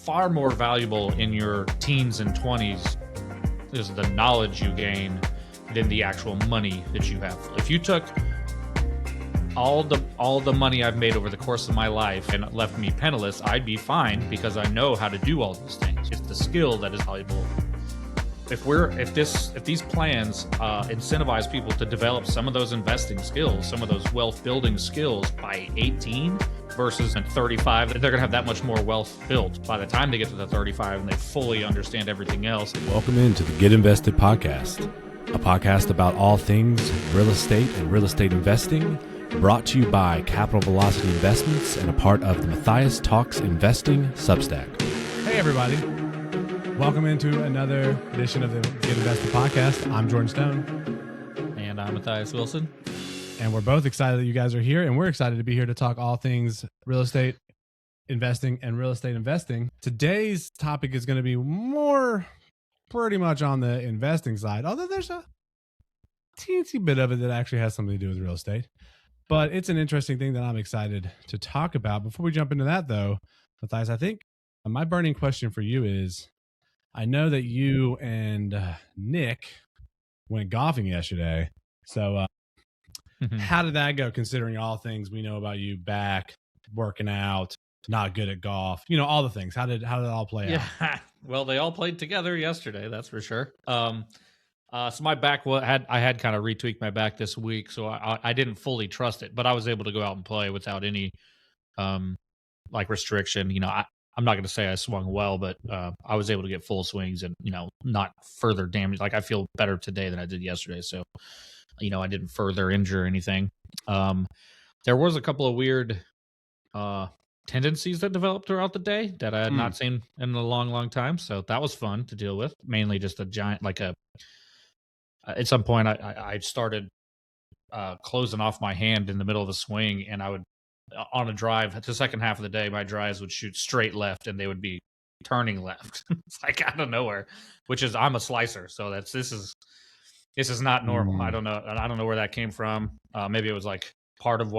far more valuable in your teens and 20s is the knowledge you gain than the actual money that you have. If you took all the money I've made over the course of my life and left me penniless, I'd be fine because I know how to do all these things. It's the skill that is valuable. If these plans incentivize people to develop some of those investing skills, some of those wealth building skills by 18 versus at 35, they're gonna have that much more wealth built by the time they get to the 35 and they fully understand everything else. Welcome into the Get Invested podcast, a podcast about all things real estate and real estate investing, brought to you by Capital Velocity Investments and a part of the Matthias Talks Investing Substack. Hey everybody, welcome into another edition of the Get Invested podcast. I'm Jordan Stone. And I'm Matthias Wilson. And we're both excited that you guys are here, and we're excited to be here to talk all things real estate investing and real estate investing. Today's topic is going to be more pretty much on the investing side, although there's a teensy bit of it that actually has something to do with real estate. But it's an interesting thing that I'm excited to talk about. Before we jump into that, though, Matthias, I think my burning question for you is, I know that you and Nick went golfing yesterday. So how did that go, considering all things we know about you? Back, working out, not good at golf, all the things. How did it all play out? Yeah, well, they all played together yesterday, that's for sure. So my back I had kind of retweaked my back this week, so I didn't fully trust it, but I was able to go out and play without any restriction. I'm not going to say I swung well, but I was able to get full swings and not further damage. Like, I feel better today than I did yesterday, so I didn't further injure anything. There was a couple of weird tendencies that developed throughout the day that I had not seen in a long time, so that was fun to deal with. Mainly just a giant, at some point I started closing off my hand in the middle of a swing, and I would, on a drive, the second half of the day, my drives would shoot straight left and they would be turning left. It's like out of nowhere, which is, I'm a slicer, so this is not normal. I don't know where that came from. Maybe it was like part of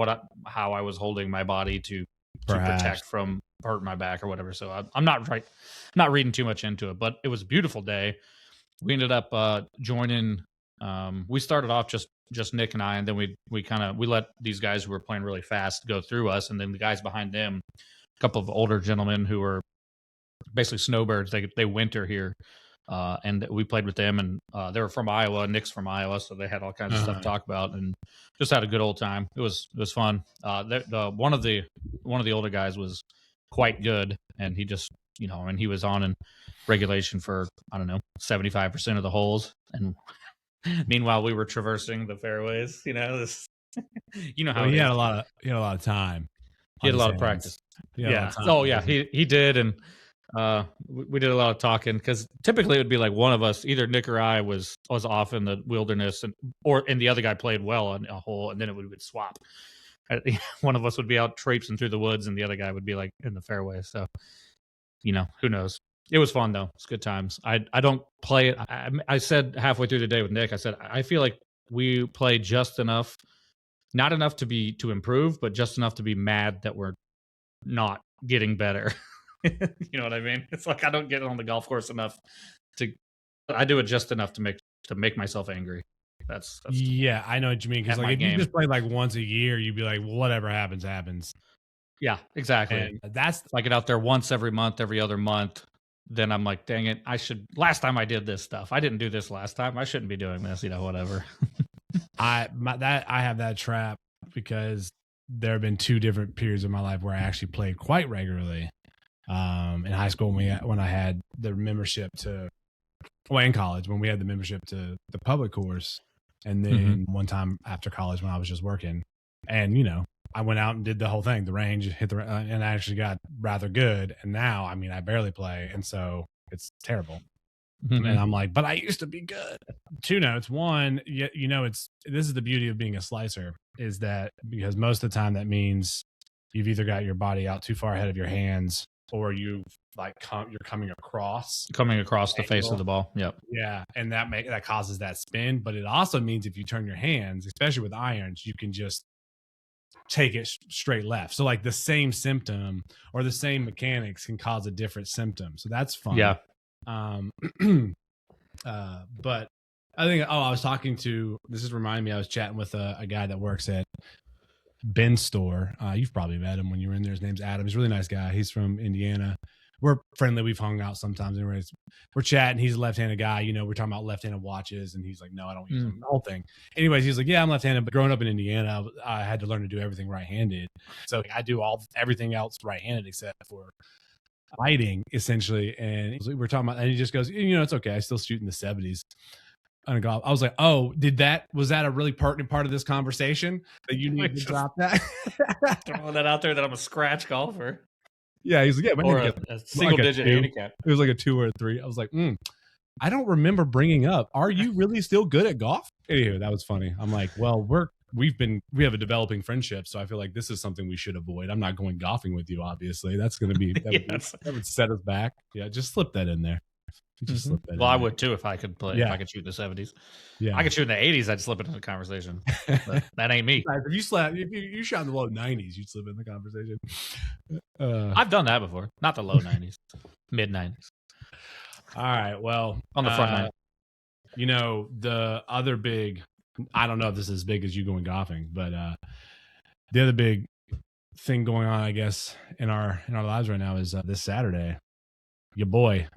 how I was holding my body to protect from hurting my back or whatever. So I'm not reading too much into it, but it was a beautiful day. We ended up joining. We started off just Nick and I, and then we let these guys who were playing really fast go through us, and then the guys behind them, a couple of older gentlemen who were basically snowbirds. They winter here. And we played with them, and they were from Iowa. Nick's from Iowa, so they had all kinds of stuff to talk about, and just had a good old time. It was fun. One of the older guys was quite good, and he just and he was on in regulation for 75% of the holes, and meanwhile we were traversing the fairways. He had a lot of time. He had a lot of practice. Yeah. Oh yeah, he did, and. We did a lot of talking because typically it would be like one of us, either Nick or I, was off in the wilderness, and the other guy played well on a hole, and then it would swap. One of us would be out traipsing through the woods, and the other guy would be like in the fairway. So, who knows? It was fun though. It's good times. I don't play it. I said halfway through the day with Nick, I said I feel like we play just enough, not enough to improve, but just enough to be mad that we're not getting better. You know what I mean? It's like I don't get on the golf course enough I do it just enough to make myself angry. That's yeah, I know what you mean. Because if you just play like once a year, you'd be like, well, whatever happens. Yeah, exactly. And that's if I get out there once every month, every other month, then I'm like, dang it, last time I did this stuff, I didn't do this last time. I shouldn't be doing this, whatever. I have that trap because there have been two different periods of my life where I actually played quite regularly. In high school, when I had the membership in college, when we had the membership to the public course, and then one time after college when I was just working, and I went out and did the whole thing, the range, hit and I actually got rather good. And now, I barely play, and so it's terrible. And I'm like, but I used to be good. Two notes. One, this is the beauty of being a slicer, is that because most of the time that means you've either got your body out too far ahead of your hands, or you're coming across the face of the ball. Yep. Yeah. And that causes that spin. But it also means if you turn your hands, especially with irons, you can just take it straight left. So like the same symptom or the same mechanics can cause a different symptom. So that's fun. Yeah. But I think, I was talking to, this is reminding me, I was chatting with a guy that works at Ben's store. You've probably met him when you were in there. His name's Adam. He's a really nice guy. He's from Indiana. We're friendly. We've hung out sometimes. Anyways, we're chatting. He's a left-handed guy. You know, we're talking about left-handed watches, and he's like, "No, I don't use them." The whole thing. Anyways, he's like, "Yeah, I'm left-handed, but growing up in Indiana, I had to learn to do everything right-handed. So I do everything else right-handed except for fighting, essentially." And we're talking about, and he just goes, "You know, it's okay. I still shoot in the 70s." I was like, "Oh, was that a really pertinent part of this conversation that you need to drop that?" Throw that out there that I'm a scratch golfer. Yeah, he's like, "Yeah, or a single digit handicap." It was like a 2 or a 3. I was like, I don't remember bringing up, "Are you really still good at golf?" Anyway, that was funny. I'm like, well, we have a developing friendship, so I feel like this is something we should avoid. I'm not going golfing with you, obviously. That's going to be that would set us back. Yeah, just slip that in there. Just slip that. Well, I would too if I could play. Yeah. If I could shoot in the 70s. Yeah, I could shoot in the 80s. I'd slip into the conversation. But that ain't me. If you shot in the low 90s, you'd slip in the conversation. I've done that before. Not the low 90s, mid 90s. All right. Well, on the front nine. You know, the other big, I don't know if this is as big as you going golfing, but the other big thing going on, I guess, in our lives right now is this Saturday, your boy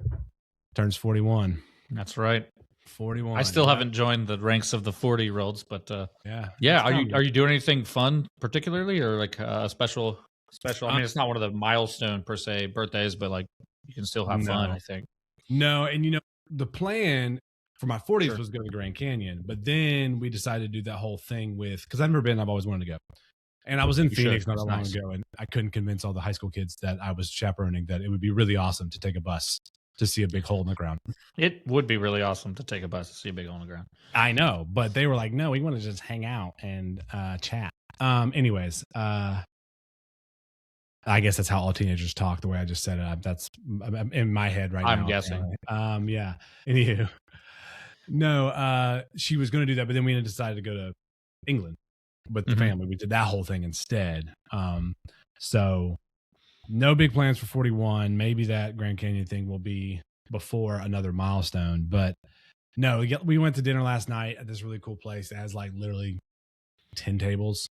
turns 41. That's right. 41. I still haven't joined the ranks of the 40-year-olds, but yeah. Are you doing anything fun particularly, or like a special? I mean, it's not one of the milestone per se birthdays, but like you can still have fun, I think. No, and you know, the plan for my 40th was going to Grand Canyon, but then we decided to do that whole thing because I've never been. I've always wanted to go, and I was in Phoenix not that long ago, and I couldn't convince all the high school kids that I was chaperoning that it would be really awesome to take a bus to see a big hole in the ground. It would be really awesome to take a bus to see a big hole in the ground. I know, but they were like, "No, we want to just hang out and chat." Anyways, I guess that's how all teenagers talk. The way I just said it, that's in my head right now. I'm guessing. Yeah. Anywho, no, she was going to do that, but then we decided to go to England with the family. We did that whole thing instead. So no big plans for 41. Maybe that Grand Canyon thing will be before another milestone. But no, we went to dinner last night at this really cool place that has like literally 10 tables,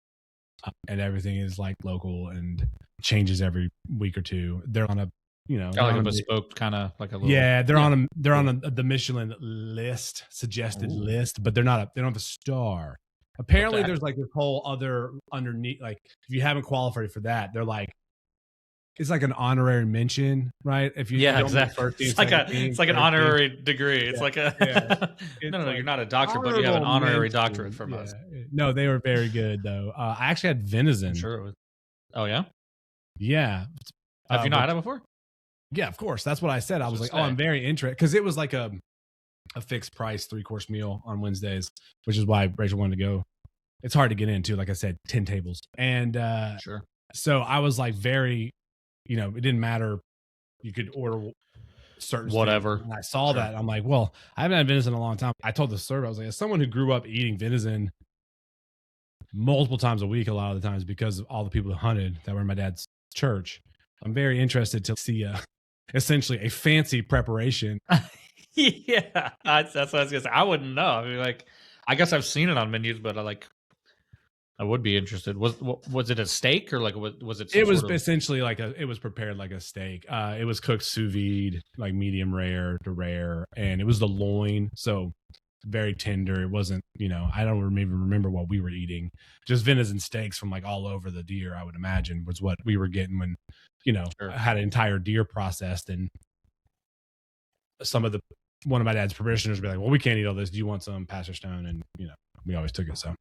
and everything is like local and changes every week or two. They're on a, you know, like a bespoke kind of like a little. Yeah, they're on the Michelin list, suggested list, but they don't have a star. Apparently, there's like this whole other underneath. Like, if you haven't qualified for that, they're like, it's like an honorary mention, right? If you exactly. It's like an honorary degree. It's like a no, you're not a doctor, but you have an honorary doctorate from us. No, they were very good though. I actually had venison. I'm sure it was. Oh yeah, yeah. Have you not had it before? Yeah, of course. That's what I said. I was like, I'm very interested because it was like a fixed price 3-course meal on Wednesdays, which is why Rachel wanted to go. It's hard to get into, like I said, 10 tables, and so I was like very. You know, it didn't matter. You could order certain whatever. And I saw that. I'm like, well, I haven't had venison in a long time. I told the server, I was like, as someone who grew up eating venison multiple times a week, a lot of the times because of all the people who hunted that were in my dad's church, I'm very interested to see essentially a fancy preparation. Yeah, that's what I was gonna say. I wouldn't know. I mean, like, I guess I've seen it on menus, but I would be interested. Was it a steak or like was it? It was essentially like it was prepared like a steak. It was cooked sous vide, like medium rare to rare, and it was the loin, so very tender. It wasn't, you know, I don't even remember what we were eating. Just venison steaks from like all over the deer, I would imagine, was what we were getting when, you know, I had an entire deer processed, and one of my dad's parishioners would be like, "Well, we can't eat all this. Do you want some, Pastor Stone?" And you know, we always took it. So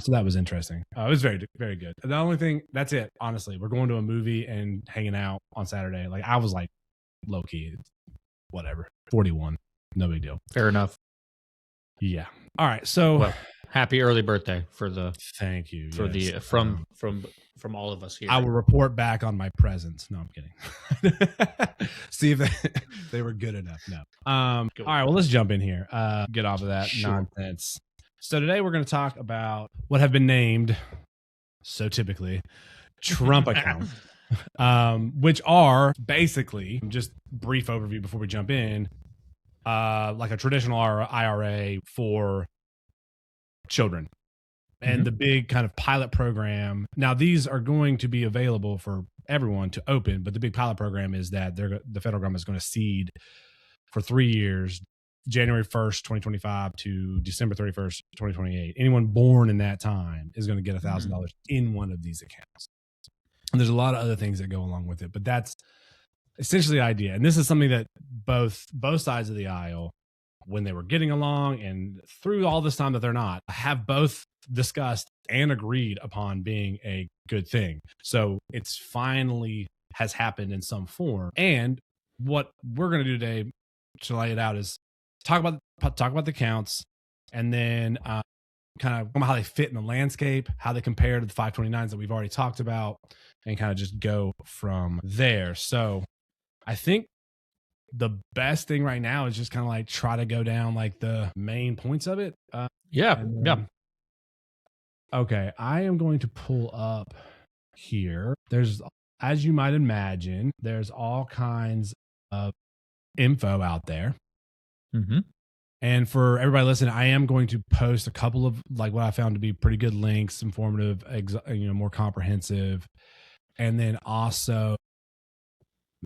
that was interesting. It was very, very good. The only thing, that's it. Honestly, we're going to a movie and hanging out on Saturday. Like I was like, low key, whatever. 41, no big deal. Fair enough. Yeah. All right. So happy early birthday for the. Thank you for the from all of us here. I will report back on my presents. No, I'm kidding. See if they were good enough. No. All right. Well, let's jump in here. Get off of that nonsense. So today we're going to talk about what have been named so typically Trump accounts, which are basically, just brief overview before we jump in, like a traditional IRA for children. And the big kind of pilot program. Now, these are going to be available for everyone to open, but the big pilot program is that the federal government is going to seed for 3 years, January 1st, 2025 to December 31st, 2028. Anyone born in that time is going to get $1,000 in one of these accounts. And there's a lot of other things that go along with it, but that's essentially the idea. And this is something that both sides of the aisle, when they were getting along and through all this time that they're not, have both discussed and agreed upon being a good thing. So it's finally has happened in some form. And what we're going to do today to lay it out is talk about the accounts, and then kind of how they fit in the landscape, how they compare to the 529s that we've already talked about, and kind of just go from there. So I think the best thing right now is just kind of like try to go down like the main points of it. Yeah. Okay, I am going to pull up here. There's, as you might imagine, there's all kinds of info out there. And for everybody listening, I am going to post a couple of like what I found to be pretty good links, informative, more comprehensive, and then also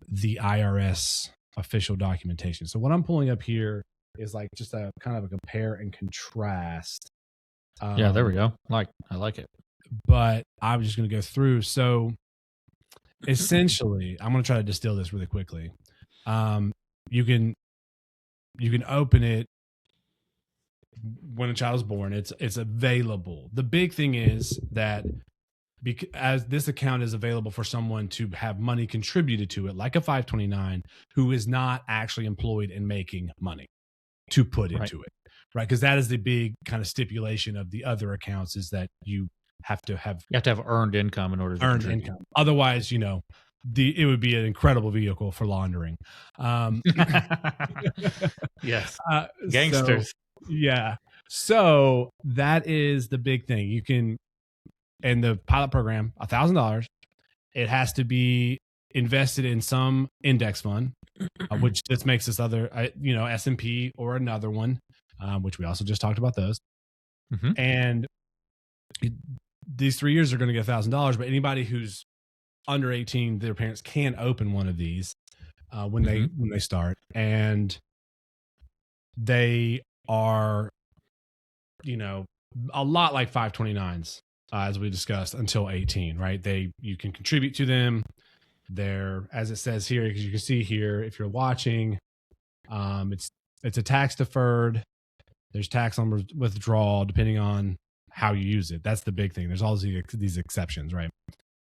the IRS official documentation. So what I'm pulling up here is like just a kind of a compare and contrast. Yeah, there we go. I like it. But I'm just going to go through. So essentially, I'm going to try to distill this really quickly. You can open it when a child is born. It's available. The big thing is that as this account is available for someone to have money contributed to it, like a 529, who is not actually employed and making money to put into it, right? Because that is the big kind of stipulation of the other accounts, is that you have to have earned income in order to earned contribute. income. Otherwise, it would be an incredible vehicle for laundering. Yes, gangsters. So that is the big thing. You can, in the pilot program, $1,000. It has to be invested in some index fund, which this makes this other, S&P or another one, which we also just talked about those. And these 3 years are going to get $1,000, but anybody who's under 18, their parents can open one of these when they start, and they are, a lot like 529s, as we discussed, until 18, right? You can contribute to them. They're, as it says here, because you can see here, if you're watching, it's a tax deferred. There's tax on withdrawal depending on how you use it. That's the big thing. There's all these exceptions, right?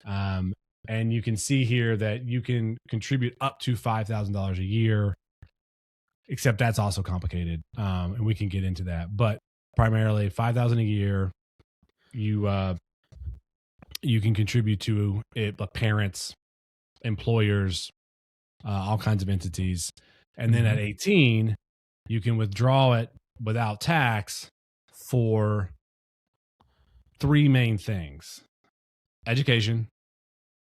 And you can see here that you can contribute up to $5,000 a year, except that's also complicated. And we can get into that, but primarily $5,000 a year. You can contribute to it, but parents, employers, all kinds of entities. And then at 18, you can withdraw it without tax for three main things: education,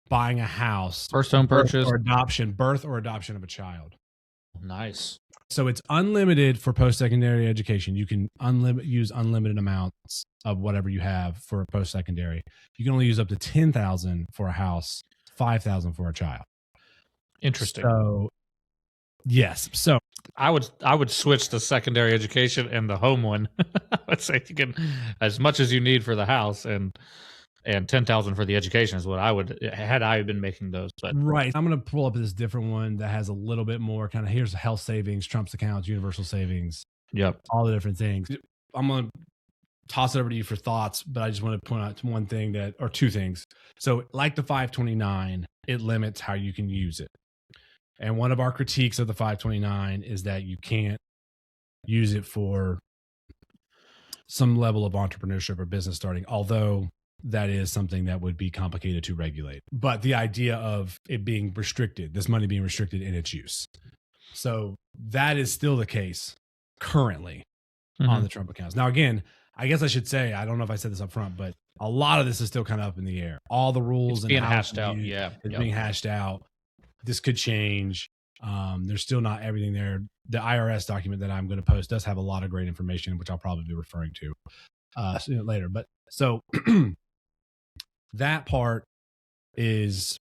buying a house, first home purchase, or birth or adoption of a child. Nice. So it's unlimited for post-secondary education. You can use unlimited amounts of whatever you have for post-secondary. You can only use up to $10,000 for a house, $5,000 for a child. Interesting. So, yes. So I would switch the secondary education and the home one. I would say you can as much as you need for the house, and 10,000 for the education is what I would, had I been making those. But right, I'm going to pull up this different one that has a little bit more kind of, here's health savings, Trump's accounts, universal savings. Yep. All the different things. I'm going to toss it over to you for thoughts, but I just want to point out one thing or two things. So like the 529, it limits how you can use it. And one of our critiques of the 529 is that you can't use it for some level of entrepreneurship or business starting, although that is something that would be complicated to regulate. But the idea of it being restricted, this money being restricted in its use. So that is still the case currently on the Trump accounts. Now, again, I guess I should say, I don't know if I said this up front, but a lot of this is still kind of up in the air. All the rules It's and being how hashed out. Yeah. it's being hashed out. This could change. There's still not everything there. The IRS document that I'm going to post does have a lot of great information, which I'll probably be referring to later. But so that part is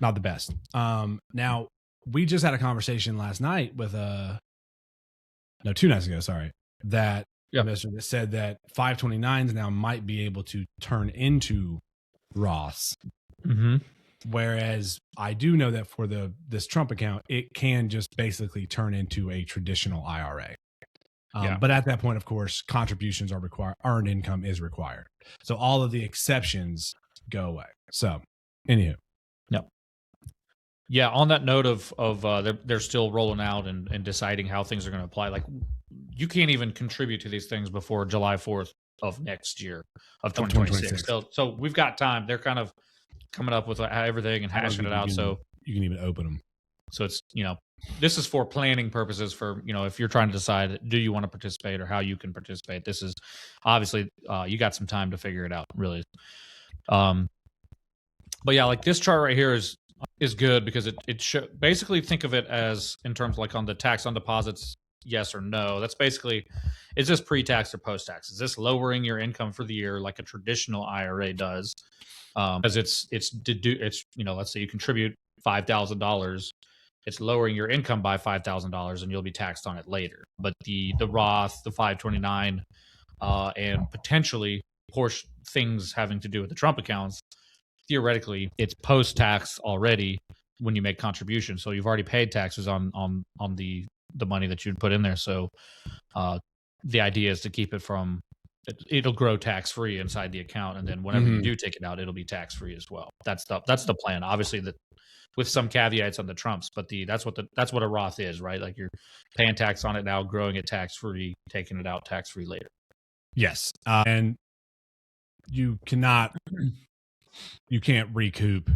not the best. Now we just had a conversation last night with 2 nights ago, sorry, that investor that said that 529s now might be able to turn into Roths. Mm-hmm. Whereas I do know that for this Trump account, it can just basically turn into a traditional IRA. But at that point, of course, contributions are required. Earned income is required. So all of the exceptions go away. So, anywho. Yep. Yeah. On that note of they're still rolling out and deciding how things are going to apply. Like, you can't even contribute to these things before July 4th of next year of 2026. So we've got time. They're kind of coming up with everything and hashing it out. So you can even open them. So it's, this is for planning purposes for, if you're trying to decide, do you want to participate or how you can participate? This is obviously, you got some time to figure it out, really. But yeah, like this chart right here is good because it basically think of it as in terms like on the tax on deposits, yes or no. That's basically, is this pre-tax or post-tax? Is this lowering your income for the year like a traditional IRA does? Because it's let's say you contribute $5,000, it's lowering your income by $5,000 and you'll be taxed on it later. But the Roth, the 529, and potentially things having to do with the Trump accounts, theoretically it's post-tax already when you make contributions. So you've already paid taxes on the money that you'd put in there. So the idea is to keep it from, it'll grow tax-free inside the account, and then whenever you do take it out, it'll be tax-free as well. That's the plan. Obviously, with some caveats on the Trumps, but that's what a Roth is, right? Like you're paying tax on it now, growing it tax-free, taking it out tax-free later. Yes, and you can't recoup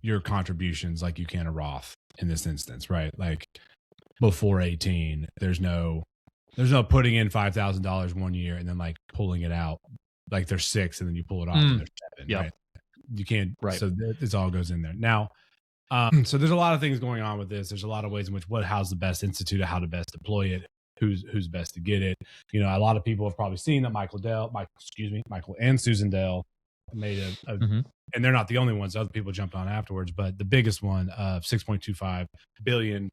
your contributions like you can a Roth in this instance, right? Like before 18, there's no putting in $5,000 one year and then like pulling it out like there's 6 and then you pull it off and there's 7. Right? You can't. Right. So this all goes in there now. So there's a lot of things going on with this. There's a lot of ways in which how's the best institute, how to best deploy it, who's best to get it. A lot of people have probably seen that Michael and Susan Dell made and they're not the only ones. Other people jumped on afterwards, but the biggest one of $6.25 billion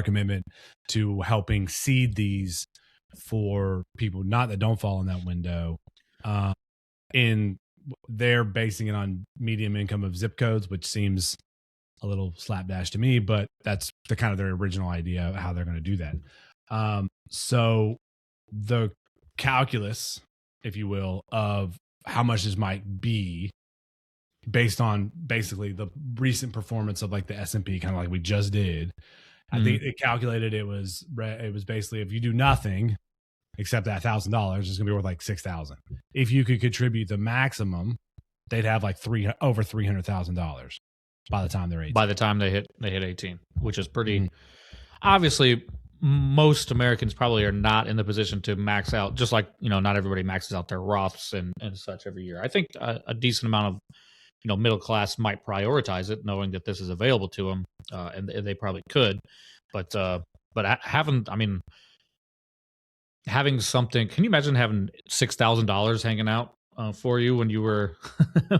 commitment to helping seed these for people that don't fall in that window. They're basing it on medium income of zip codes, which seems a little slapdash to me, but that's the kind of their original idea of how they're going to do that. So the calculus, if you will, of how much this might be based on basically the recent performance of like the S&P, kind of like we just did. I think it calculated it was basically if you do nothing except that $1,000, it's gonna be worth like $6,000. If you could contribute the maximum, they'd have like over $300,000 by the time they're 18. By the time they hit 18, which is pretty. Obviously, most Americans probably are not in the position to max out. Just like not everybody maxes out their Roths and such every year. I think a decent amount of middle class might prioritize it, knowing that this is available to them, and they probably could. But having something. Can you imagine having $6,000 hanging out for you when you were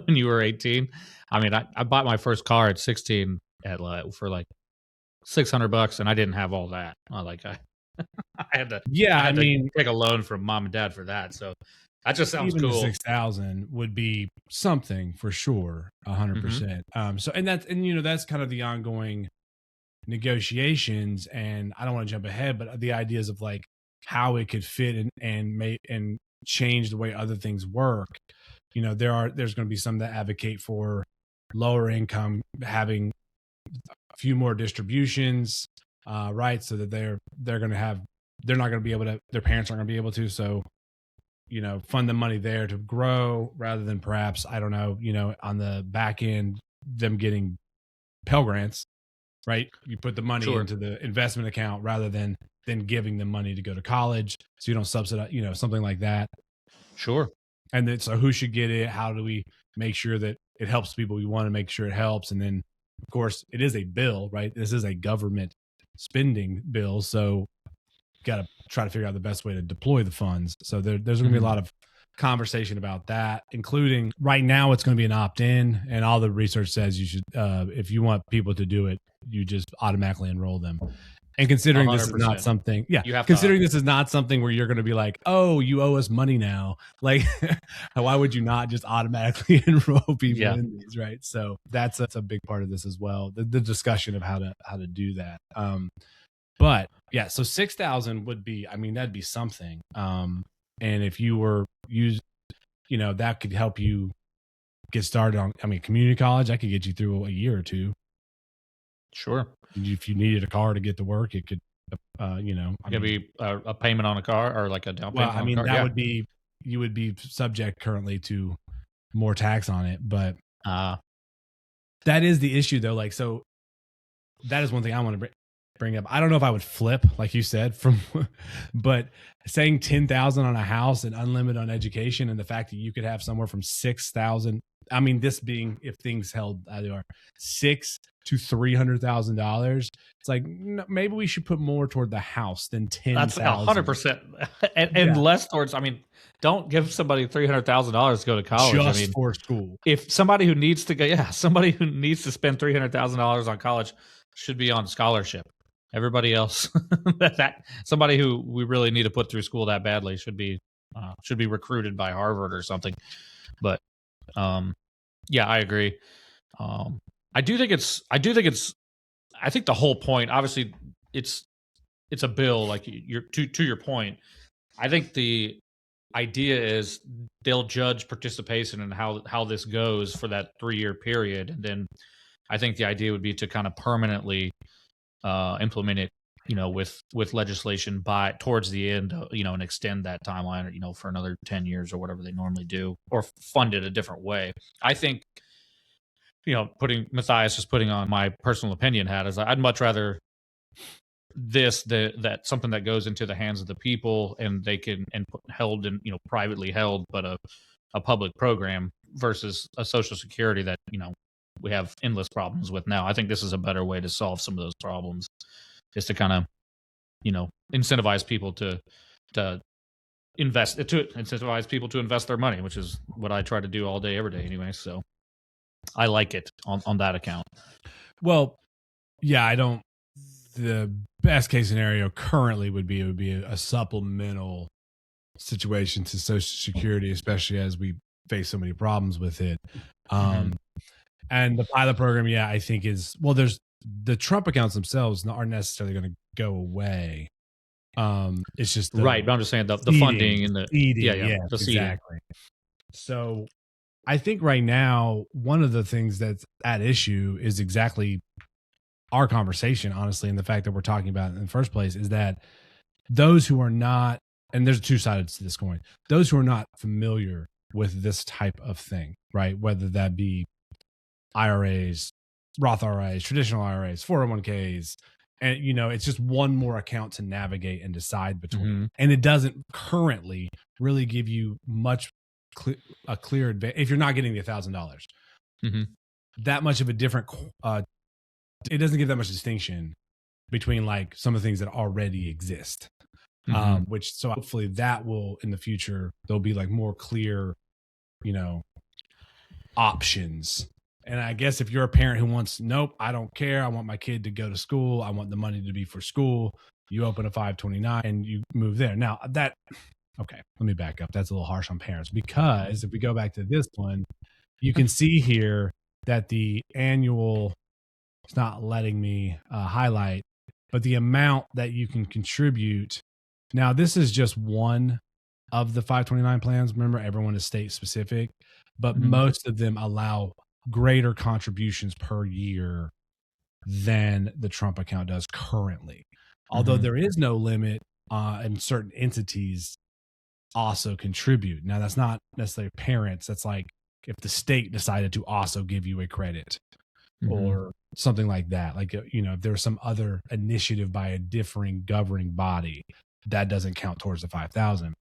18? I mean, I bought my first car at 16 for like $600, and I didn't have all that. I had to. Yeah, I mean, take a loan from mom and dad for that. So that just sounds cool. 6,000 would be something for sure, 100%. That's kind of the ongoing negotiations, and I don't want to jump ahead, but the ideas of like how it could fit and change the way other things work. There's going to be some that advocate for lower income having a few more distributions, right? So that their parents aren't going to be able to. So, fund the money there to grow rather than perhaps, I don't know, on the back end, them getting Pell Grants, right? You put the money into the investment account rather than giving them money to go to college. So you don't subsidize, something like that. Sure. And then, so who should get it? How do we make sure that it helps people we want to make sure it helps? And then, of course, it is a bill, right? This is a government spending bill. So got to try to figure out the best way to deploy the funds. So there's going to be a lot of conversation about that, including right now it's going to be an opt-in, and all the research says you should, if you want people to do it, you just automatically enroll them. And considering 100%. This is not something, considering this is not something where you're going to be like, oh, you owe us money now. Like, why would you not just automatically enroll people in these, right? So that's a big part of this as well. The discussion of how to do that. But yeah, so 6,000 would be, I mean, that'd be something. And if you were that could help you get started on, I mean, community college, that could get you through a year or two. Sure. If you needed a car to get to work, it could, it could be a payment on a car or like a down payment. Well, I mean, that would be, you would be subject currently to more tax on it, but that is the issue though. Like, so that is one thing I want to bring up. I don't know if I would flip, like you said, but saying 10,000 on a house and unlimited on education, and the fact that you could have somewhere from 6,000. I mean, this being, if things held as they are, $600,000 to $300,000. It's like, no, maybe we should put more toward the house than 10,000. That's 100%, and less towards. I mean, don't give somebody $300,000 to go to college. Just for school. If somebody who needs to somebody who needs to spend $300,000 on college should be on scholarship. Everybody else, that somebody who we really need to put through school that badly should be recruited by Harvard or something. But I agree. I think the whole point, obviously, it's a bill. Like to your point, I think the idea is they'll judge participation and how this goes for that 3-year period, and then I think the idea would be to kind of permanently implement it, with legislation towards the end, and extend that timeline, for another 10 years or whatever they normally do, or fund it a different way. I think, Matthias just putting on my personal opinion hat is I'd much rather that something that goes into the hands of the people and they can held in, privately held, but a public program versus a Social Security that, we have endless problems with now. I think this is a better way to solve some of those problems, is to kind of, incentivize people to incentivize people to invest their money, which is what I try to do all day, every day anyway. So I like it on that account. Well, yeah, the best case scenario currently would be a supplemental situation to Social Security, especially as we face so many problems with it. And the pilot program, I think there's the Trump accounts themselves aren't necessarily going to go away. It's just right. But I'm just saying the funding and the seeding, the seeding. Exactly. So I think right now, one of the things that's at issue is exactly our conversation, honestly, and the fact that we're talking about it in the first place is that those who are not, and there's two sides to this coin, those who are not familiar with this type of thing, right? Whether that be IRAs, Roth IRAs, traditional IRAs, 401ks, and it's just one more account to navigate and decide between. And it doesn't currently really give you much a clear advantage if you're not getting the $1,000. That much of a different. It doesn't give that much distinction between like some of the things that already exist. So hopefully that will, in the future, there'll be like more clear, options. And I guess if you're a parent who wants, nope, I don't care, I want my kid to go to school, I want the money to be for school, you open a 529 and you move there. Now okay, let me back up. That's a little harsh on parents, because if we go back to this one, you can see here that the annual, it's not letting me highlight, but the amount that you can contribute. Now, this is just one of the 529 plans. Remember, everyone is state specific, but most of them allow greater contributions per year than the Trump account does currently. Although there is no limit, and certain entities also contribute. Now, that's not necessarily parents. That's like if the state decided to also give you a credit or something like that. Like, if there's some other initiative by a differing governing body, that doesn't count towards the 5,000.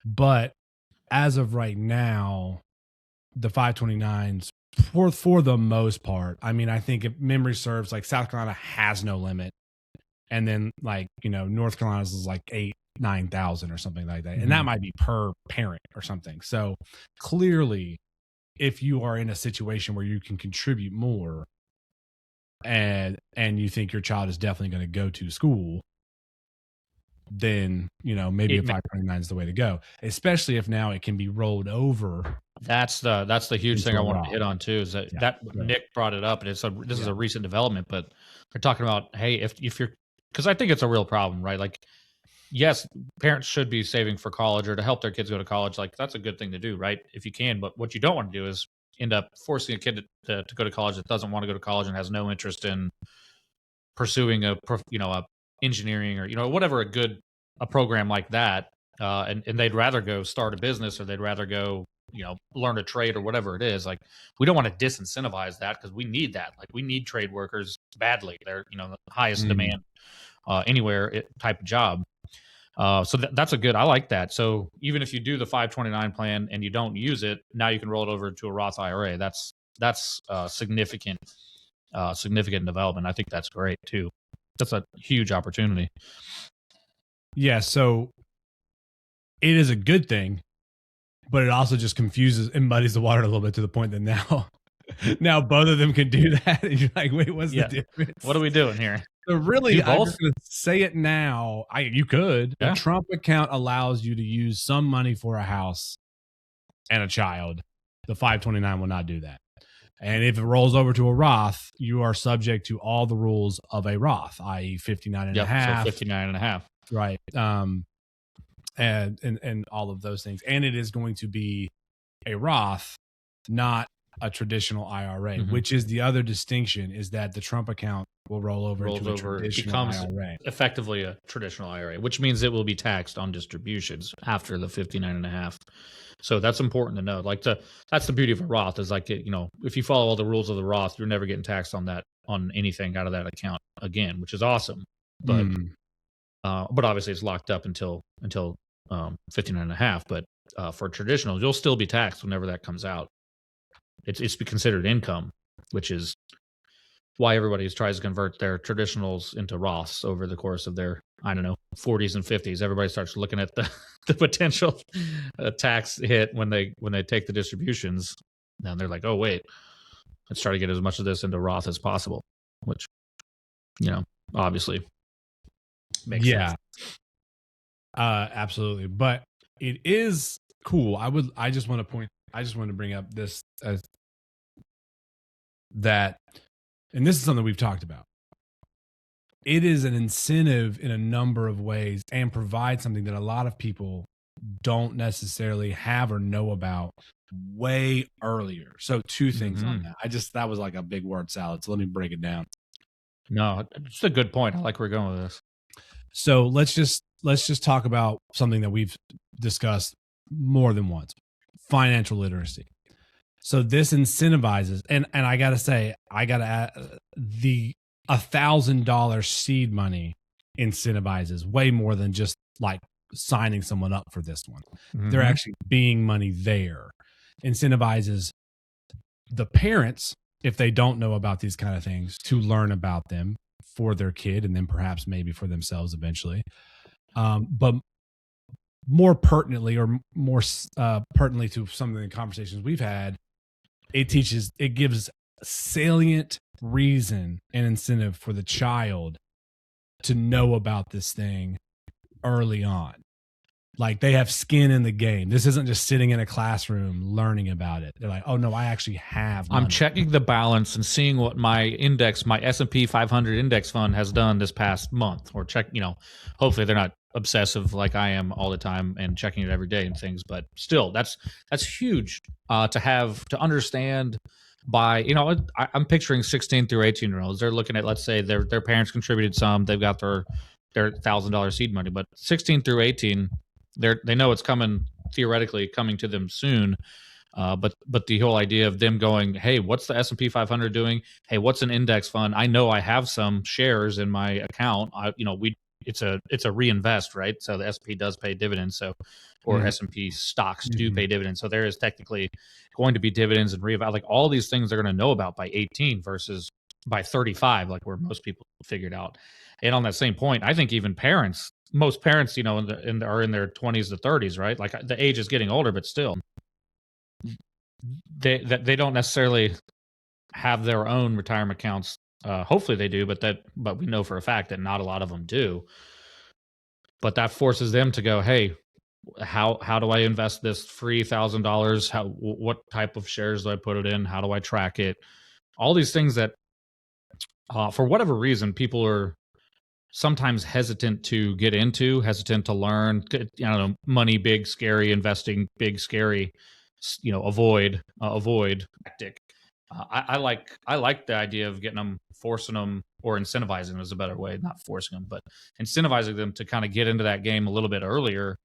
But as of right now, the 529s for the most part. I mean, I think if memory serves, like South Carolina has no limit, and then like North Carolina's is like 8,000-9,000 or something like that, and that might be per parent or something. So clearly, if you are in a situation where you can contribute more, and you think your child is definitely going to go to school, then maybe a 529 is the way to go, especially if now it can be rolled over. That's the huge thing I wanted to hit on too, is that Nick brought it up, and this is a recent development, but they're talking about, hey, if you're, because I think it's a real problem, right? Like, yes, parents should be saving for college or to help their kids go to college. Like, that's a good thing to do, right? If you can, but what you don't want to do is end up forcing a kid to go to college that doesn't want to go to college and has no interest in pursuing a engineering or whatever a program like that, and they'd rather go start a business, or they'd rather go learn a trade or whatever it is. Like, we don't want to disincentivize that, because we need that. Like, we need trade workers badly. They're the highest demand anywhere type of job. So that's I like that. So even if you do the 529 plan and you don't use it, now you can roll it over to a Roth IRA. That's significant development. I think that's great too. That's a huge opportunity. Yeah. So it is a good thing, but it also just confuses and muddies the water a little bit, to the point that now both of them can do that. And you're like, wait, what's the difference? What are we doing here? So really, I'm just going to say it now. You could. Yeah. A Trump account allows you to use some money for a house and a child. The 529 will not do that. And if it rolls over to a Roth, you are subject to all the rules of a Roth, i.e. 59 and a half. So 59 and a half. Right. And all of those things. And it is going to be a Roth, not a traditional IRA, which is the other distinction, is that the Trump account will roll over into a traditional IRA. Effectively a traditional IRA, which means it will be taxed on distributions after the 59 and a half. So that's important to know. Like, that's the beauty of a Roth, is like, if you follow all the rules of the Roth, you're never getting taxed on anything out of that account again, which is awesome. But obviously it's locked up until 59 and a half. But for traditional, you'll still be taxed whenever that comes out. It's considered income, which is why everybody tries to convert their traditionals into Roths over the course of their, 40s and 50s. Everybody starts looking at the potential tax hit when they take the distributions. Now they're like, oh, wait, let's try to get as much of this into Roth as possible, which, obviously makes sense. Absolutely. But it is cool. I just want to bring up this that, and this is something we've talked about. It is an incentive in a number of ways, and provides something that a lot of people don't necessarily have or know about way earlier. So two things on that. That was like a big word salad. So let me break it down. No, it's a good point. I like where we're going with this. So let's just talk about something that we've discussed more than once: financial literacy. So this incentivizes, and I gotta say, I gotta add, the $1,000 seed money incentivizes way more than just like signing someone up for this one. They're actually being money there. Incentivizes the parents, if they don't know about these kind of things, to learn about them for their kid, and then perhaps maybe for themselves eventually. But more pertinently, or more pertinently to some of the conversations we've had, it gives salient reason and incentive for the child to know about this thing early on. Like, they have skin in the game. This isn't just sitting in a classroom learning about it. They're like, oh no, I actually have money. I'm checking the balance and seeing what my S&P 500 index fund has done this past month, or hopefully they're not obsessive like I am all the time and checking it every day and things, but still that's huge to understand. By I'm picturing 16 through 18 year olds. They're looking at, let's say their parents contributed some, they've got their $1,000 seed money, but 16 through 18, they know it's theoretically coming to them soon. But the whole idea of them going, hey, what's the S&P 500 doing? Hey, what's an index fund? I know I have some shares in my account. it's a reinvest, right? So the S&P does pay dividends, so or S&P stocks do pay dividends. So there is technically going to be dividends and reevaluate, like all these things they're going to know about by 18 versus by 35, like where most people figured out. And on that same point, I think even most parents, you know, are in their 20s to 30s, right? Like the age is getting older, but still, they don't necessarily have their own retirement accounts. Hopefully they do, but we know for a fact that not a lot of them do. But that forces them to go, hey, how do I invest this free $1,000? What type of shares do I put it in? How do I track it? All these things that, for whatever reason, people are sometimes hesitant to get into, hesitant to learn. You know, money big, scary, investing big, scary. You know, avoid tactic. I like the idea of getting them, forcing them, or incentivizing them is a better way, not forcing them, but incentivizing them to kind of get into that game a little bit earlier,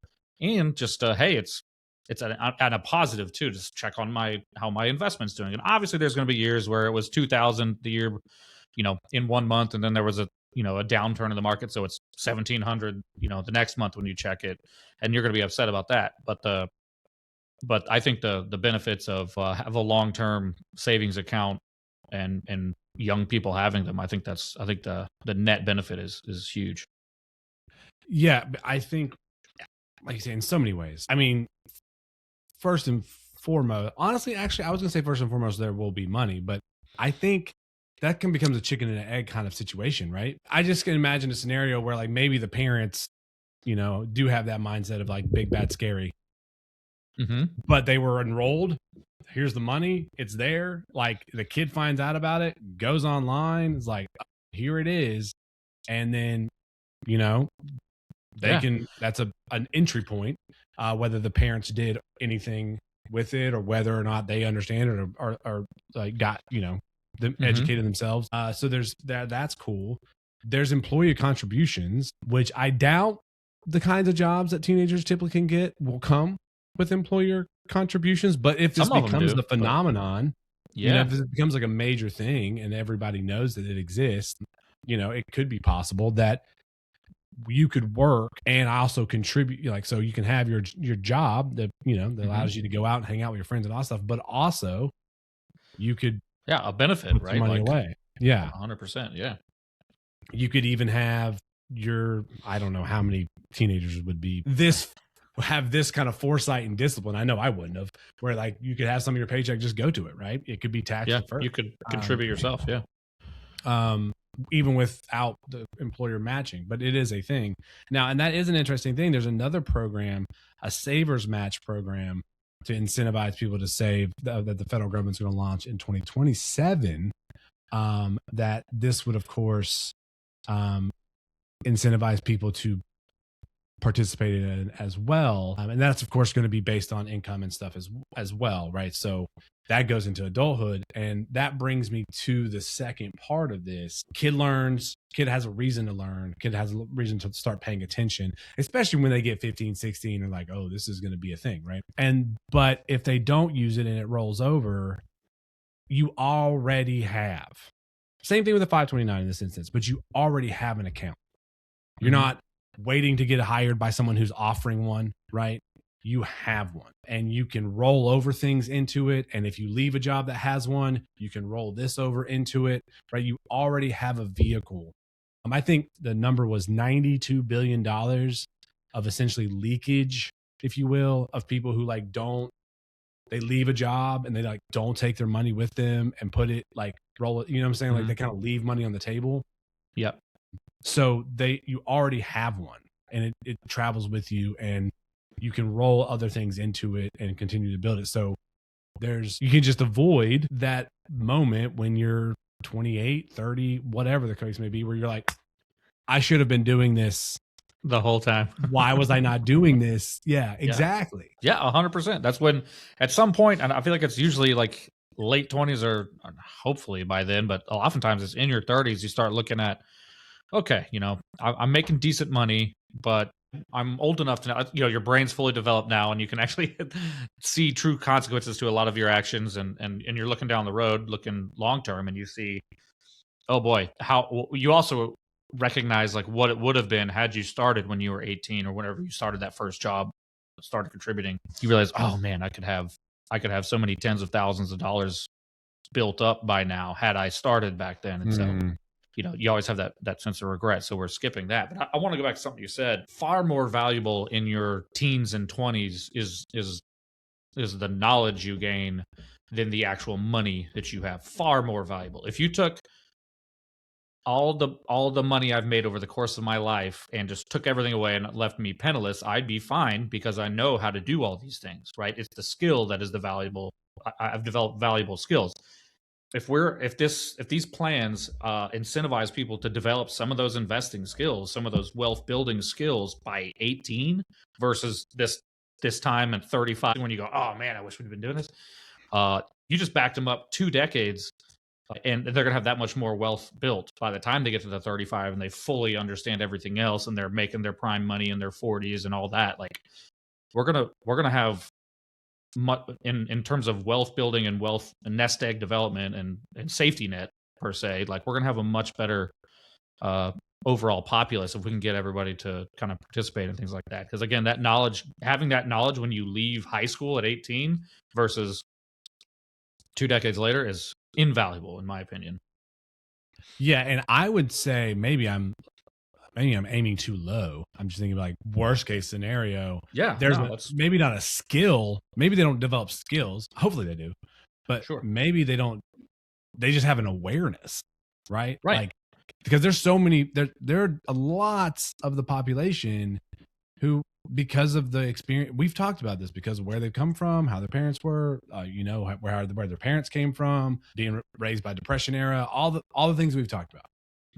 and just hey, it's at a positive too. Just check on how my investment's doing, and obviously there's going to be years where it was 2,000 the year, you know, in 1 month, and then there was a downturn in the market, so it's 1,700, you know, the next month when you check it, and you're going to be upset about that, but I think the benefits of have a long-term savings account and young people having them, I think the net benefit is huge. Yeah, I think, like you say, in so many ways. I mean, first and foremost, honestly, actually, I was going to say first and foremost, there will be money, but I think that can become a chicken and an egg kind of situation, right? I just can imagine a scenario where like maybe the parents, you know, do have that mindset of like big, bad, scary. But they were enrolled. Here's the money. It's there. Like the kid finds out about it, goes online. It's like, here it is. And then, you know, they can, that's an entry point, whether the parents did anything with it or whether or not they understand it or like got, you know, educated themselves. So there's that's cool. There's employee contributions, which I doubt the kinds of jobs that teenagers typically can get will come with employer contributions. But if this becomes the phenomenon, you know, if it becomes like a major thing and everybody knows that it exists, you know, it could be possible that you could work and also contribute, like, so you can have your job that, you know, that allows you to go out and hang out with your friends and all that stuff, but also you could a benefit, right? Money away. Yeah. 100%. Yeah. You could even have I don't know how many teenagers would have this kind of foresight and discipline. I know I wouldn't have, where like you could have some of your paycheck just go to it, right? It could be taxed. Yeah, you could contribute yourself. Yeah. Even without the employer matching, but it is a thing now. And that is an interesting thing. There's another program, a savers match program to incentivize people to save that the federal government's going to launch in 2027. That this would, of course, incentivize people to participate in it as well. And that's, of course, going to be based on income and stuff as well, right? So that goes into adulthood. And that brings me to the second part of this. Kid has a reason to learn. Kid has a reason to start paying attention, especially when they get 15, 16 and like, oh, this is going to be a thing, right? But if they don't use it and it rolls over, you already have. Same thing with the 529 in this instance, but you already have an account. You're not waiting to get hired by someone who's offering one, right? You have one and you can roll over things into it. And if you leave a job that has one, you can roll this over into it, right? You already have a vehicle. I think the number was $92 billion of essentially leakage, if you will, of people who like they leave a job and they like don't take their money with them and put it like roll it, you know what I'm saying? Like they kind of leave money on the table. Yep. So you already have one and it travels with you and you can roll other things into it and continue to build it. So you can just avoid that moment when you're 28, 30, whatever the case may be, where you're like, I should have been doing this the whole time. Why was I not doing this? Yeah, exactly. Yeah, 100%. That's when at some point, and I feel like it's usually like late 20s or hopefully by then, but oftentimes it's in your 30s, you start looking at, okay, you know, I'm making decent money, but I'm old enough to, you know, your brain's fully developed now and you can actually see true consequences to a lot of your actions. And you're looking down the road, looking long term, and you see, oh boy, how you also recognize like what it would have been had you started when you were 18 or whenever you started that first job, started contributing. You realize, oh man, I could have so many tens of thousands of dollars built up by now had I started back then. And so, you always have that sense of regret. So we're skipping that. But I want to go back to something you said. Far more valuable in your teens and 20s is the knowledge you gain than the actual money that you have. Far more valuable. If you took all the money I've made over the course of my life and just took everything away and left me penniless, I'd be fine because I know how to do all these things, right? It's the skill that is the valuable. I've developed valuable skills. If these plans incentivize people to develop some of those investing skills, some of those wealth building skills by 18 versus this time at 35, when you go, oh man, I wish we'd been doing this. You just backed them up 2 decades, and they're going to have that much more wealth built by the time they get to the 35 and they fully understand everything else and they're making their prime money in their 40s and all that. Like we're gonna have in terms of wealth building and wealth and nest egg development and safety net per se, like we're gonna have a much better overall populace if we can get everybody to kind of participate in things like that. Because again, having that knowledge when you leave high school at 18 versus 2 decades later is invaluable in my opinion. Yeah, and I would say maybe I'm aiming too low. I'm just thinking like worst case scenario. Yeah, there's maybe not a skill. Maybe they don't develop skills. Hopefully they do, but maybe they don't. They just have an awareness, right? Right. Like because there's so many. There are lots of the population who, because of the experience, we've talked about this because of where they've come from, how their parents were, where their parents came from, being raised by Depression era, all the things we've talked about.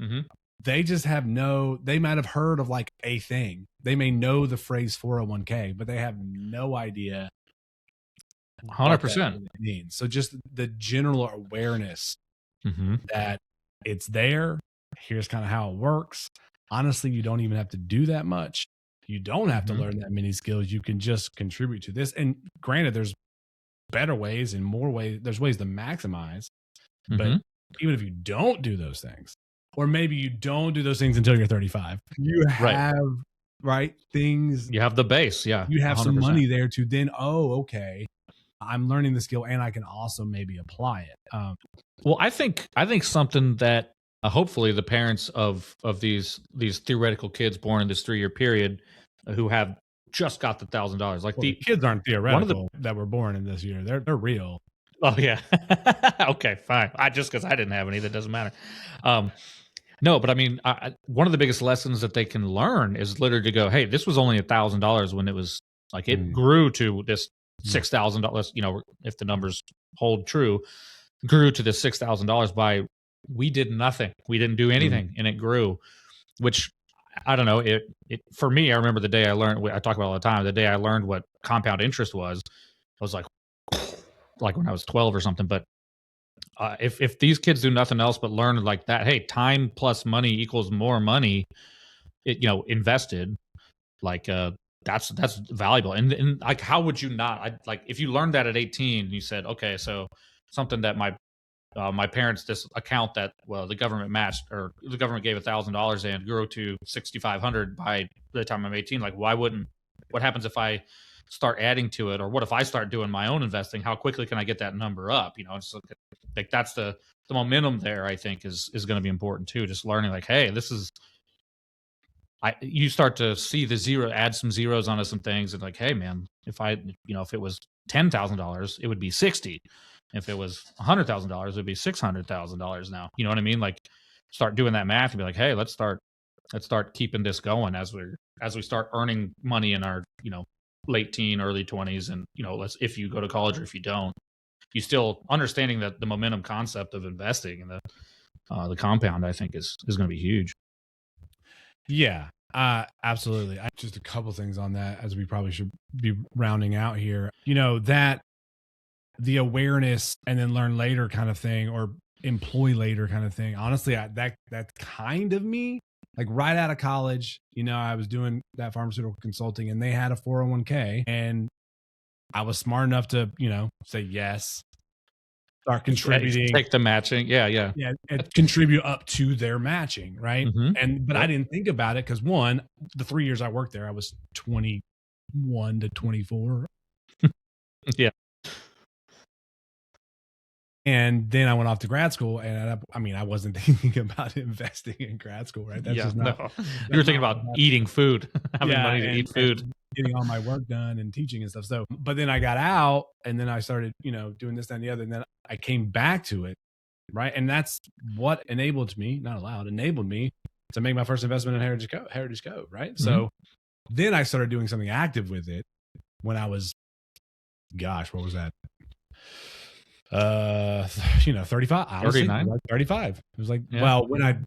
Mm-hmm. They just they might have heard of like a thing. They may know the phrase 401k, but they have no idea 100% means. So just the general awareness that it's there. Here's kind of how it works. Honestly, you don't even have to do that much. You don't have to learn that many skills. You can just contribute to this. And granted, there's better ways and more ways. There's ways to maximize. But even if you don't do those things, or maybe you don't do those things until you're 35, you have things. You have the base. Yeah. You have 100%. Some money there to then, okay, I'm learning the skill and I can also maybe apply it. Well, I think something that hopefully the parents of these theoretical kids born in this 3-year period who have just got the $1,000, like the kids aren't theoretical that were born in this year. They're real. Oh yeah. Okay, fine. Because I didn't have any, that doesn't matter. No, but I mean, one of the biggest lessons that they can learn is literally to go, hey, this was only $1,000 when it was like it grew to this $6,000. If the numbers hold true, grew to this $6,000 by we did nothing. We didn't do anything, and it grew. Which I don't know. It for me, I remember the day I learned. I talk about it all the time. The day I learned what compound interest was, I was like when I was 12 or something. But if these kids do nothing else but learn like that, hey, time plus money equals more money, invested, like that's valuable. And like, how would you not? If you learned that at 18, you said, okay, so something that my parents, this account that the government matched, or the government gave $1,000 and grew to $6,500 by the time I'm 18. Like, what happens if I start adding to it, or what if I start doing my own investing? How quickly can I get that number up? It's like that's the momentum there. I think is going to be important too. Just learning like, hey, this is. You start to see the zero, add some zeros onto some things, and like, hey, man, if it was $10,000, it would be 60. If it was $100,000, it'd be $600,000 now. You know what I mean? Like, start doing that math and be like, hey, let's start keeping this going as we start earning money in our late teen, early 20s, and if you go to college or if you don't, you still understanding that the momentum concept of investing and the compound, I think is going to be huge. Yeah, absolutely. Just a couple things on that as we probably should be rounding out here. That the awareness and then learn later kind of thing, or employ later kind of thing. Honestly, that's kind of me. Like right out of college, I was doing that pharmaceutical consulting and they had a 401k and I was smart enough to, say yes. start contributing. Take the matching. Yeah. And contribute up to their matching, right? But I didn't think about it because one, the 3 years I worked there, I was 21 to 24. Yeah. And then I went off to grad school, and I wasn't thinking about investing in grad school, right? That's just not. No. You were thinking about eating food, having money to eat food, and getting all my work done and teaching and stuff. So, but then I got out, and then I started, doing this, that, and the other, and then I came back to it, right? And that's what enabled me to make my first investment in Heritage Cove, right? So then I started doing something active with it when I was, what was that? 35, honestly, 39, 35. It was like, well, when I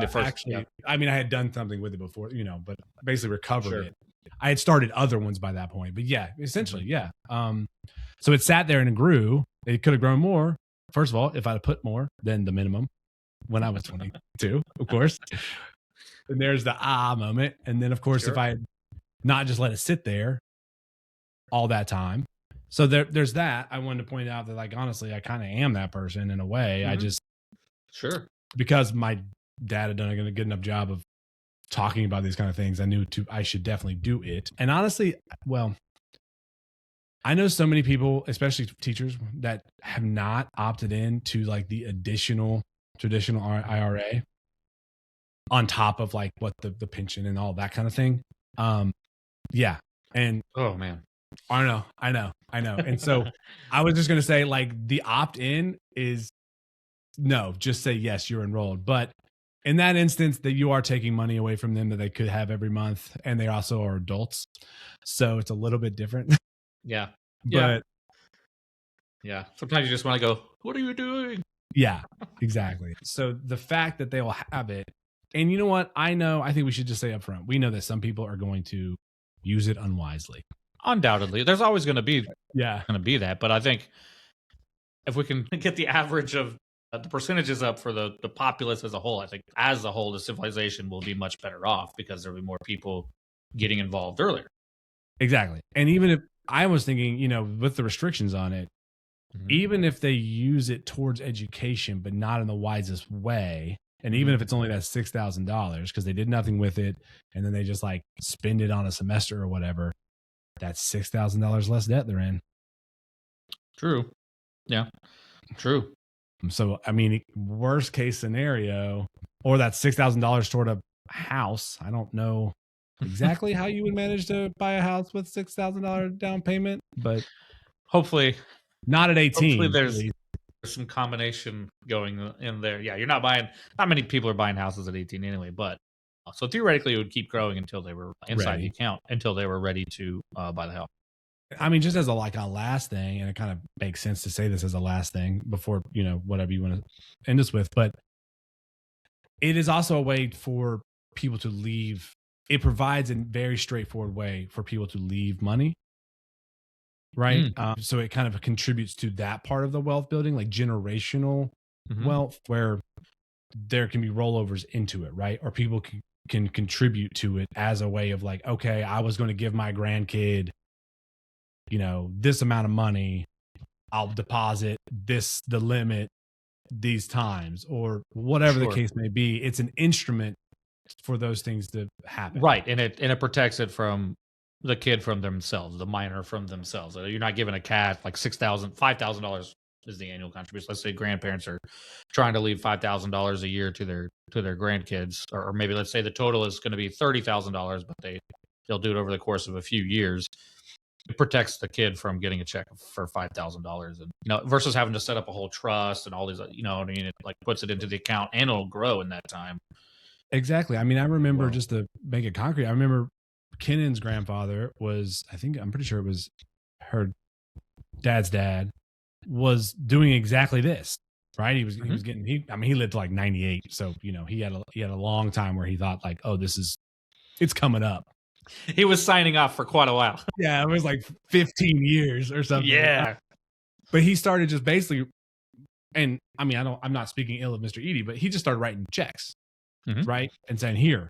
first, actually, I mean, I had done something with it before, but basically recovered it. I had started other ones by that point, but yeah, essentially, yeah. So it sat there and it grew. It could have grown more. First of all, if I'd have put more than the minimum when I was 22, of course. And there's the moment. And then, of course, if I had not just let it sit there all that time. So there's that. I wanted to point out that, like, honestly, I kind of am that person in a way. I just because my dad had done a good enough job of talking about these kind of things, I knew I should definitely do it. And honestly, well, I know so many people, especially teachers, that have not opted in to like the traditional IRA on top of like what the pension and all that kind of thing. Yeah. And oh man, I know. And so I was just going to say, like, the opt-in is no, just say, yes, you're enrolled. But in that instance that you are taking money away from them that they could have every month, and they also are adults. So it's a little bit different. Yeah. But yeah. Sometimes you just want to go, what are you doing? Yeah, exactly. So the fact that they will have it, and you know what? I think we should just say up front, we know that some people are going to use it unwisely. Undoubtedly. There's always going to be that. But I think if we can get the average of the percentages up for the populace as a whole, I think as a whole, the civilization will be much better off because there'll be more people getting involved earlier. Exactly. And even if I was thinking, with the restrictions on it, even if they use it towards education, but not in the wisest way, and even if it's only that $6,000 because they did nothing with it, and then they just like spend it on a semester or whatever, that's $6,000 less debt they're in. True. Yeah. True. So, I mean, worst case scenario, or that $6,000 toward a house. I don't know exactly how you would manage to buy a house with $6,000 down payment, but hopefully not at 18. Hopefully there's some combination going in there. Yeah, not many people are buying houses at 18 anyway, but so theoretically it would keep growing until they were inside the account, until they were ready to buy the house. I mean, just as a last thing, and it kind of makes sense to say this as a last thing before, whatever you want to end this with, but it is also a way for people to leave. It provides a very straightforward way for people to leave money. Right. So it kind of contributes to that part of the wealth building, like generational wealth, where there can be rollovers into it. Right. Or people can contribute to it as a way of like, okay, I was going to give my grandkid, this amount of money. I'll deposit the limit these times, or whatever the case may be. It's an instrument for those things to happen. Right. And it protects it from the kid from themselves, the minor from themselves. You're not giving a cat like $6,000, $5,000 is the annual contribution. Let's say grandparents are trying to leave $5,000 a year to their grandkids, or maybe let's say the total is going to be $30,000, but they'll do it over the course of a few years. It protects the kid from getting a check for $5,000, and versus having to set up a whole trust and all these, what I mean, it like puts it into the account and it'll grow in that time. Exactly. I mean, I remember just to make it concrete. I remember Kennan's grandfather I'm pretty sure it was her dad's dad, was doing exactly this, right? He was getting, he lived to like 98. So, he had a long time where he thought like, oh, it's coming up. He was signing off for quite a while. Yeah. It was like 15 years or something. Yeah. But he started just basically, and I mean, I'm not speaking ill of Mr. Edie, but he just started writing checks, right? And saying, here,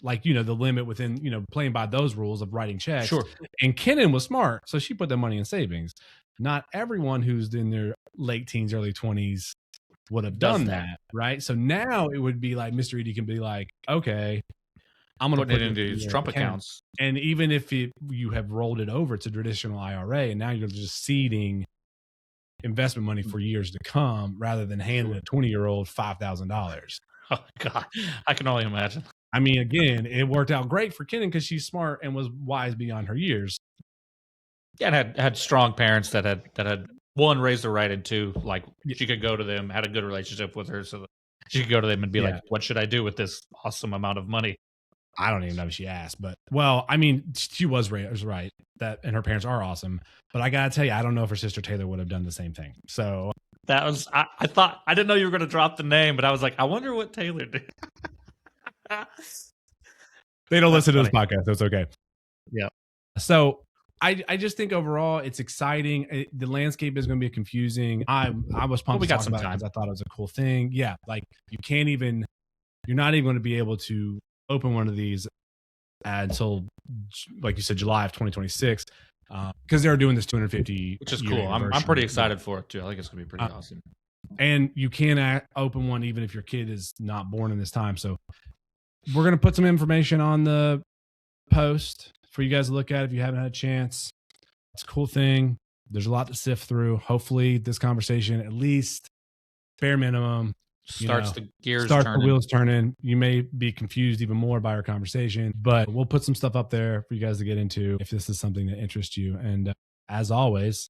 like, the limit within, playing by those rules of writing checks. Sure. And Kennan was smart. So she put the money in savings. not everyone who's in their late teens, early 20s would have done that, right? So now it would be like Mr. Edie can be like, okay, I'm going to put it into these Trump accounts. And even if you have rolled it over to traditional IRA and now you're just seeding investment money for years to come rather than handing a 20-year-old $5,000. Oh, God. I can only imagine. I mean, again, it worked out great for Kenan because she's smart and was wise beyond her years. Yeah, and had strong parents that had one, raised her right, and two, like she could go to them, had a good relationship with her, so that she could go to them and be like, "What should I do with this awesome amount of money?" I don't even know if she asked, but I mean, she was right that, and her parents are awesome. But I gotta tell you, I don't know if her sister Taylor would have done the same thing. So that was I thought I didn't know you were going to drop the name, but I was like, I wonder what Taylor did. They don't listen to this podcast. That's okay. Yeah. So I just think overall it's exciting. The landscape is going to be confusing. I was pumped to talk about it because I thought it was a cool thing. Yeah, like you're not even going to be able to open one of these until, like you said, July of 2026, because they're doing this 250, which is cool. I'm pretty excited for it too. I think it's going to be pretty awesome. And you can open one even if your kid is not born in this time. So we're going to put some information on the post for you guys to look at if you haven't had a chance. It's a cool thing. There's a lot to sift through. Hopefully this conversation, at least bare minimum, starts the wheels turning. You may be confused even more by our conversation, but we'll put some stuff up there for you guys to get into if this is something that interests you. And as always,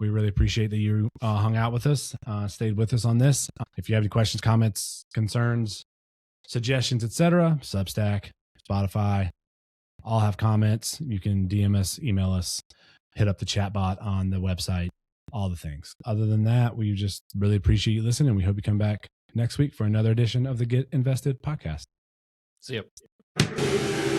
we really appreciate that you hung out with us, stayed with us on this. If you have any questions, comments, concerns, suggestions, etc., Substack, Spotify, all have comments. You can DM us, email us, hit up the chat bot on the website, all the things. Other than that, we just really appreciate you listening. We hope you come back next week for another edition of the Get Invested podcast. See you.